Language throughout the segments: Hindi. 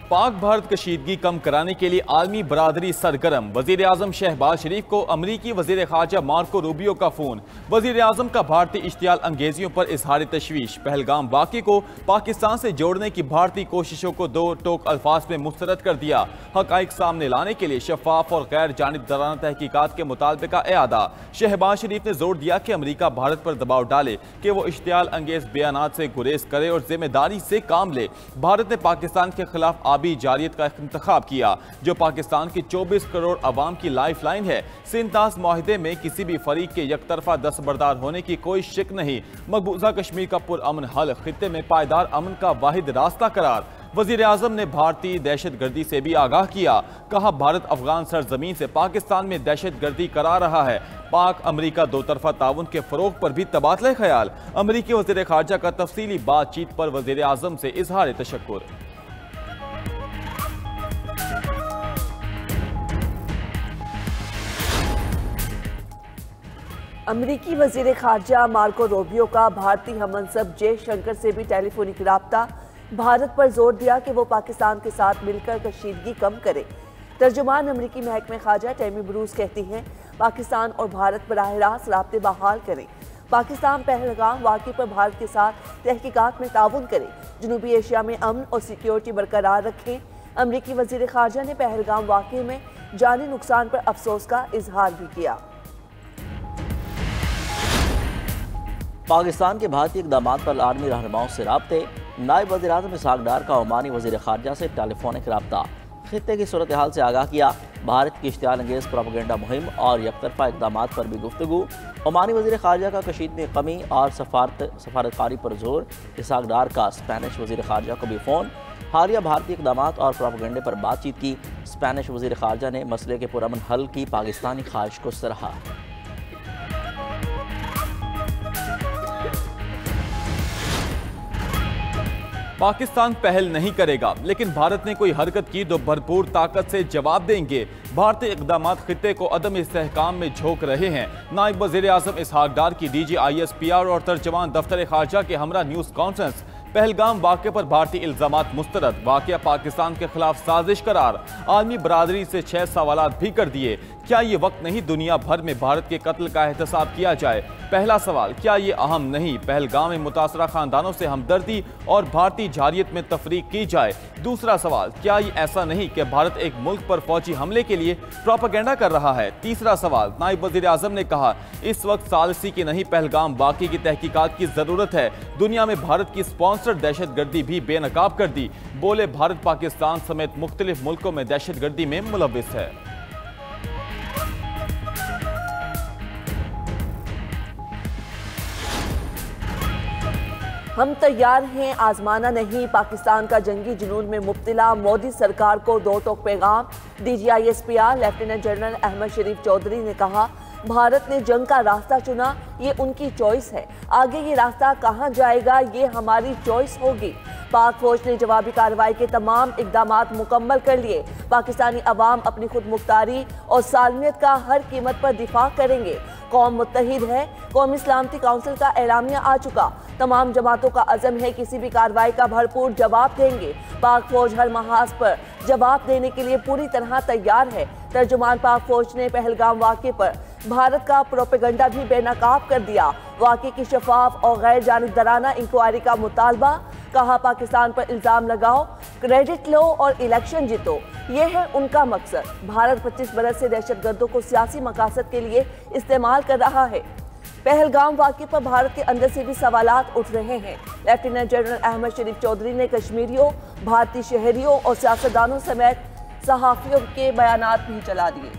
पाक भारत कशीदगी कम कराने के लिए आलमी बरादरी सरगर्म। वजीर आजम शहबाज शरीफ को अमरीकी वजीर खारजा मार्को रूबियो का फोन। वजीर आजम का भारतीय इश्तियाल अंगेजियों पर इजहार तशवीश। पहलगाम वाक़े को पाकिस्तान से जोड़ने की भारतीय कोशिशों को दो टोक अल्फाज में मुस्तरद कर दिया। हक़ाइक़ सामने लाने के लिए शफाफ और गैर जानिबदाराना तहकीकात के मुतालबे का एआदा। शहबाज शरीफ ने जोर दिया कि अमरीका भारत पर दबाव डाले कि वो इश्तियाल अंगेज बयानात से गुरेज करे और जिम्मेदारी से काम ले। भारत ने पाकिस्तान के खिलाफ आबी जारियत का इंतखाब किया, जो पाकिस्तान की 24 करोड़ अवाम की लाइफ लाइन है। सिंतास माहिदे में किसी भी फरीक के यकतरफा दस्तबरदार होने की कोई शिक नहीं। मकबूजा कश्मीर का पुरअमन हल, खित्ते में पायदार अमन का वाहिद रास्ता करार। वजीर आजम ने भारतीय दहशत गर्दी से भी आगाह किया। कहा, भारत अफगान सरजमीन से पाकिस्तान में दहशत गर्दी करा रहा है। पाक अमरीका दो तरफा ताउन के फरोग पर भी तबादला ख्याल। अमरीकी वजीर खारजा का तफसीली बातचीत पर वजीर आजम से इजहार तशक्कुर। अमरीकी वजीर खारजा मार्को रूबियो का भारतीय हममनसब जयशंकर से भी टेलीफोनिक राब्ता। भारत पर जोर दिया कि वो पाकिस्तान के साथ मिलकर कशीदगी कम करे। तर्जुमान अमरीकी महकमे खारजा टैमी ब्रूस कहती हैं, पाकिस्तान और भारत बराह रास्त राब्ते बहाल करें। पाकिस्तान पहलगाम वाक़े पर भारत के साथ तहकीकात में ताउन करे। जनूबी एशिया में अमन और सिक्योरिटी बरकरार रखें। अमरीकी वजीर खारजा ने पहलगाम वाक़े में जानी नुकसान पर अफसोस का इजहार भी किया। पाकिस्तान के भारतीय इक़दामात पर आर्मी रहनुमाओं से राब्ते। नायब वज़ीर आज़म इसहाक़ डार का ओमानी वज़ीर ख़ारजा से टेलीफोनिक राब्ता। खित्ते की सूरत हाल से आगाह किया। भारत की इश्तियाल अंगेज़ प्रोपेगेंडा मुहिम और यकतरफा इक़दामात पर भी गुफ्तगू। ओमानी वज़ीर ख़ारजा का कशीद में कमी और सफारतकारी पर जोर। इसहाक़ डार का स्पेनिश वज़ीर ख़ारजा को भी फ़ोन। हालिया भारतीय इक़दामात और प्रोपेगेंडे पर बातचीत की। स्पेनिश वज़ीर ख़ारजा ने मसले के पुरअमन हल की पाकिस्तानी ख्वाहिश को सराहा। पाकिस्तान पहल नहीं करेगा, लेकिन भारत ने कोई हरकत की तो भरपूर ताकत से जवाब देंगे। भारतीय इक़दामात खित्ते को अदम इस्तेहकाम में झोंक रहे हैं। नायब वज़ीर आज़म इसहाक़ डार की DGIS-PR और तर्जमान दफ्तर खारजा के हमरा न्यूज़ कॉन्फ्रेंस। पहलगाम वाक़े पर भारतीय इल्ज़ामात मुस्तरद। वाक़या पाकिस्तान के खिलाफ साजिश करार। आलमी बरादरी से 6 सवालात भी कर दिए। क्या ये वक्त नहीं दुनिया भर में भारत के कत्ल का एहतसाब किया जाए? पहला सवाल, क्या ये अहम नहीं पहलगाम में मुतासरा खानदानों से हमदर्दी और भारतीय जारियत में तफरीक की जाए? दूसरा सवाल, क्या ये ऐसा नहीं कि भारत एक मुल्क पर फौजी हमले के लिए प्रोपेगेंडा कर रहा है? तीसरा सवाल, नायब वज़ीर आज़म ने कहा, इस वक्त सालसी की नहीं पहलगाम वाक़े की तहकीकात की ज़रूरत है। दुनिया में भारत की स्पॉन्सर दहशत गर्दी भी बेनकाब कर दी। बोले, भारत पाकिस्तान समेत मुख्तलिफ मुल्कों में दहशत गर्दी में मुलव्विस है। हम तैयार हैं, आजमाना नहीं। पाकिस्तान का जंगी जुनून में मुब्तला मोदी सरकार को दो टोक पैगाम। DGIS-PR लेफ्टिनेंट जनरल अहमद शरीफ चौधरी ने कहा, भारत ने जंग का रास्ता चुना, ये उनकी चॉइस है। आगे ये रास्ता कहाँ जाएगा, ये हमारी चॉइस होगी। पाक फौज ने जवाबी कार्रवाई के तमाम इकदामात मुकम्मल कर लिए। पाकिस्तानी अवाम अपनी खुद मुख्तारी और सालमियत का हर कीमत पर दिफा करेंगे। कौम मुत्तहिद है। कौमी सलामती काउंसिल का एलामिया आ चुका। तमाम जमातों का अज़म है, किसी भी कार्रवाई का भरपूर जवाब देंगे। पाक फौज हर महाज पर जवाब देने के लिए पूरी तरह तैयार है। तर्जुमान पाक फौज ने पहलगाम वाक़े पर भारत का प्रोपेगेंडा भी बेनकाब कर दिया। वाक़े की शफाफ और गैर जानिबदाराना इंक्वायरी का मुतालबा। कहा, पाकिस्तान पर इल्ज़ाम लगाओ, क्रेडिट लो और इलेक्शन जीतो, ये है उनका मकसद। भारत 25 बरस से दहशतगर्दों को सियासी मकासद के लिए इस्तेमाल कर रहा है। पहलगाम वाक़े पर भारत के अंदर से भी सवालात उठ रहे हैं। लेफ्टिनेंट जनरल अहमद शरीफ चौधरी ने कश्मीरियों, भारतीय शहरियों और सियासतदानों समेत सहाफ़ियों के बयानात भी चला दिए।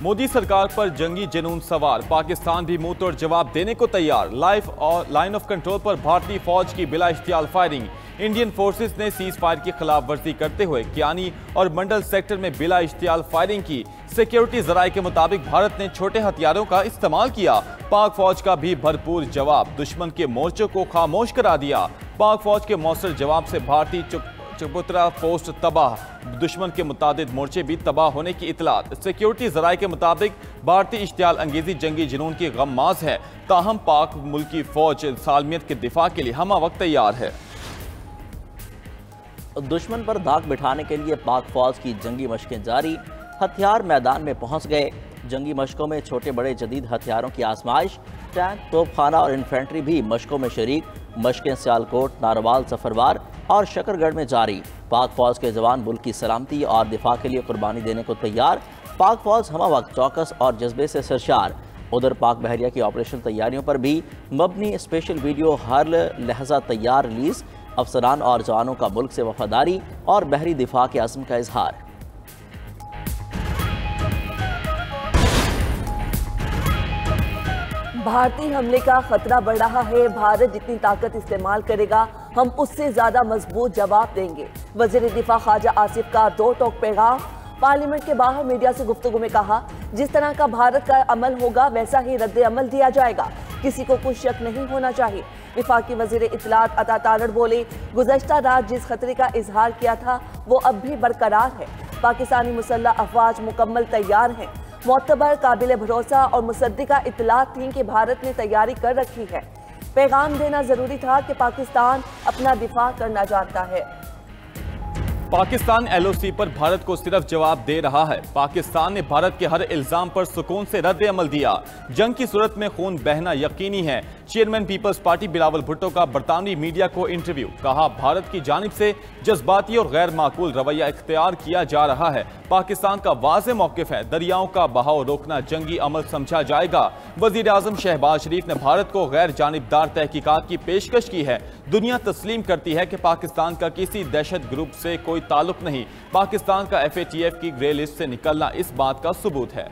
मोदी सरकार पर जंगी जुनून सवार। पाकिस्तान भी मुंह तोड़ जवाब देने को तैयार। लाइन ऑफ कंट्रोल पर भारतीय फौज की बिला इख्तियार फायरिंग। इंडियन फोर्सेस ने सीज फायर की खिलाफ वर्जी करते हुए कियानी और मंडल सेक्टर में बिला इख्तियार फायरिंग की। सिक्योरिटी जराये के मुताबिक भारत ने छोटे हथियारों का इस्तेमाल किया। पाक फौज का भी भरपूर जवाब। दुश्मन के मोर्चों को खामोश करा दिया। पाक फौज के मौसर जवाब से भारतीय चबूतरा पोस्ट तबाह। दुश्मन के मुतादिद मोर्चे भी तबाह होने की इतलात। सिक्योरिटी जराये के मुताबिक भारतीय इश्तियाल अंगेजी जंगी जुनून की गम्माज है। ताहम पाक मुल्की फौज सालमियत के दिफा के लिए हमा वक्त तैयार है। दुश्मन पर दाग बिठाने के लिए पाक फौज की जंगी मशकें जारी, हथियार मैदान में पहुंच गए। जंगी मशकों में छोटे बड़े जदीद हथियारों की आजमाइश, टैंक, तोपखाना और इन्फेंट्री भी मशकों में शरीक। मशकें सियालकोट, नारोवाल, सफरवार और शकरगढ़ में जारी। पाक फौज के जवान मुल्क की सलामती और दिफा के लिए कुर्बानी देने को तैयार। पाक फौज हमा वक्त चौकस और जज्बे से सरशार। उधर पाक बहरिया की ऑपरेशन तैयारियों पर भी मबनी स्पेशल वीडियो हर लहजा तैयार रिलीज। अफसरान और जवानों का मुल्क से वफादारी और बहरी दिफा के अज़्म का इजहार। भारतीय हमले का खतरा बढ़ रहा है। भारत जितनी ताकत इस्तेमाल करेगा हम उससे ज्यादा मजबूत जवाब देंगे। वजीर दिफा ख्वाजा आसिफ का दो टोक पैगाम। पार्लियामेंट के बाहर मीडिया से गुफ्तगू में कहा, जिस तरह का भारत का अमल होगा वैसा ही रद्द अमल दिया जाएगा, किसी को कुछ शक नहीं होना चाहिए। विफाकी वजीर इत्तलात अता तारड़ बोले, गुज़श्ता रात जिस खतरे का इजहार किया था वो अब भी बरकरार है। पाकिस्तानी मुसल्लह अफवाज मुकम्मल तैयार हैं। मोतबर, काबिल भरोसा और मुसद्दिका इत्तलात थी कि भारत ने तैयारी कर रखी है। पैगाम देना जरूरी था कि पाकिस्तान अपना दिफा करना जानता है। पाकिस्तान LOC पर भारत को सिर्फ जवाब दे रहा है। पाकिस्तान ने भारत के हर इल्जाम पर सुकून से रद्द अमल दिया। जंग की सूरत में खून बहना यकीनी है। चेयरमैन पीपल्स पार्टी बिलावल भुट्टो का बरतानवी मीडिया को इंटरव्यू। कहा, भारत की जानिब से जज्बाती और गैर माकूल रवैया इख्तियार किया जा रहा है। पाकिस्तान का वाज़ेह मौक़िफ़ है, दरियाओं का बहाव रोकना जंगी अमल समझा जाएगा। वज़ीर आज़म शहबाज शरीफ ने भारत को गैर जानिबदार तहकीकात की पेशकश की है। दुनिया तस्लीम करती है कि पाकिस्तान का किसी दहशत ग्रुप से कोई ताल्लुक नहीं। पाकिस्तान का FATF की ग्रे लिस्ट से निकलना इस बात का सबूत है।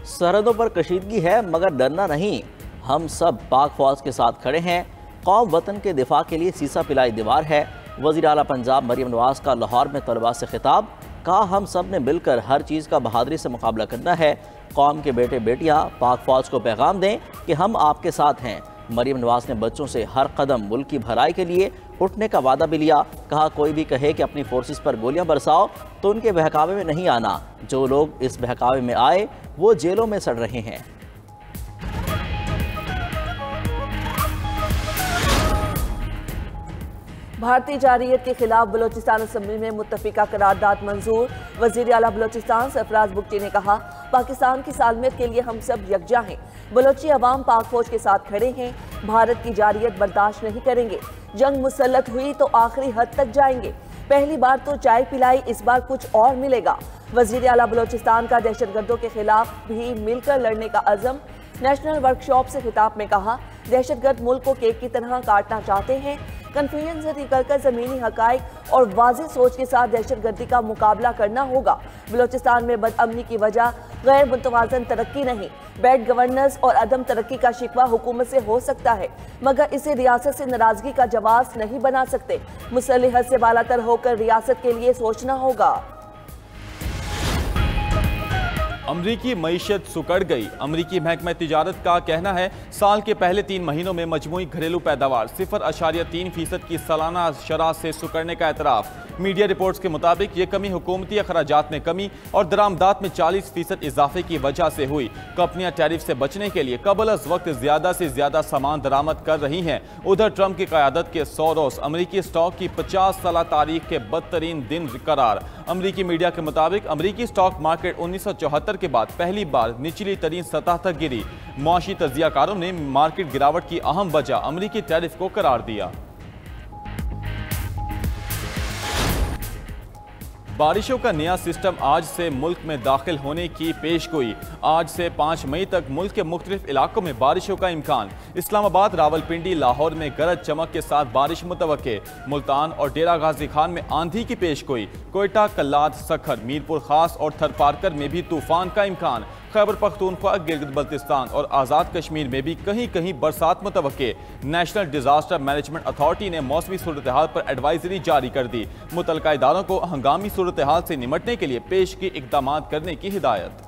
सरहदों पर कशीदगी है मगर डरना नहीं, हम सब पाक फौज के साथ खड़े हैं। कौम वतन के दिफा के लिए सीसा पिलाई दीवार है। वज़ीर आला पंजाब मरियम नवाज का लाहौर में तलबा से खिताब। कहा, हम सब ने मिलकर हर चीज़ का बहादुरी से मुकाबला करना है। कौम के बेटे बेटियां पाक फौज को पैगाम दें कि हम आपके साथ हैं। मरियम नवाज ने बच्चों से हर कदम मुल्क की भलाई के लिए उठने का वादा भी लिया। कहा, कोई भी कहे कि अपनी फोर्सेस पर गोलियां बरसाओ तो उनके बहकावे में नहीं आना। जो लोग इस बहकावे में आए वो जेलों में सड़ रहे हैं। भारतीय जारियत के खिलाफ बलोचिस्तान असम्बली में मुत्तफिका करारदाद मंजूर। वजीर आला बलोचिस्तान सरफराज बुगटी ने कहा, पाकिस्तान की सालमियत के लिए हम सब यकजा हैं। बलोची अवाम पाक फौज के साथ खड़े हैं। भारत की जारियत बर्दाश्त नहीं करेंगे। जंग मुसल्लत हुई तो आखिरी हद तक जाएंगे। पहली बार तो चाय पिलाई, इस बार कुछ और मिलेगा। वजीर आला बलोचिस्तान का दहशतगर्दों के खिलाफ भी मिलकर लड़ने का अज़म। नेशनल वर्कशॉप से खिताब में कहा, दहशतगर्द मुल्क को केक की तरह काटना चाहते हैं। कन्फ्यूजन से निकलकर ज़मीनी हकाइक और वाज़ेह सोच के साथ दहशतगर्दी का मुकाबला करना होगा। बलोचिस्तान में बदअमनी की वजह गैर मुतवाज़न तरक्की नहीं, बैड गवर्नेंस और अदम तरक्की का शिकवा हुकूमत से हो सकता है, मगर इसे रियासत से नाराजगी का जवाब नहीं बना सकते। मुसल्लह हद से बालातर होकर रियासत के लिए सोचना होगा। अमरीकी मईशत सुकड़ गई। अमरीकी महकमा तिजारत का कहना है, साल के पहले 3 महीनों में मजमूई घरेलू पैदावार 0.3% की सालाना शरह से सुकड़ने का एतराफ़। मीडिया रिपोर्ट्स के मुताबिक ये कमी हुकूमती अखराजात में कमी और दरामदात में 40% इजाफे की वजह से हुई। कंपनियां टैरिफ से बचने के लिए कबल अज़ वक्त ज़्यादा से ज़्यादा सामान दरामद कर रही हैं। उधर ट्रंप की क़यादत के 100 रोज़ अमरीकी स्टॉक की 50 साल तारीख के बदतरीन दिन करार। अमरीकी मीडिया के मुताबिक अमरीकी स्टॉक मार्केट 1974 के बाद पहली बार निचली तरीन सतह तक गिरी। मुआशी तजियाकारों ने मार्केट गिरावट की अहम वजह अमरीकी टैरिफ को करार दिया। बारिशों का नया सिस्टम आज से मुल्क में दाखिल होने की पेशगोई। आज से 5 मई तक मुल्क के मुख्तलिफ इलाकों में बारिशों का इम्कान। इस्लामाबाद, रावलपिंडी, लाहौर में गरज चमक के साथ बारिश मुतवक्के। मुल्तान और डेरा गाजी खान में आंधी की पेशगोई। कोयटा, कल्लाद, सखर, मीरपुर खास और थरपारकर में भी तूफान का इम्कान। खैबर पख्तूनख्वा, गिलगित बल्तिस्तान और आज़ाद कश्मीर में भी कहीं कहीं बरसात मुतवक्के। नेशनल डिजास्टर मैनेजमेंट अथॉरिटी ने मौसमी सूरत हाल पर एडवाइजरी जारी कर दी। मुतल्लिका इदारों को हंगामी सूरत हाल से निमटने के लिए पेश की इक़दामात करने की हिदायत।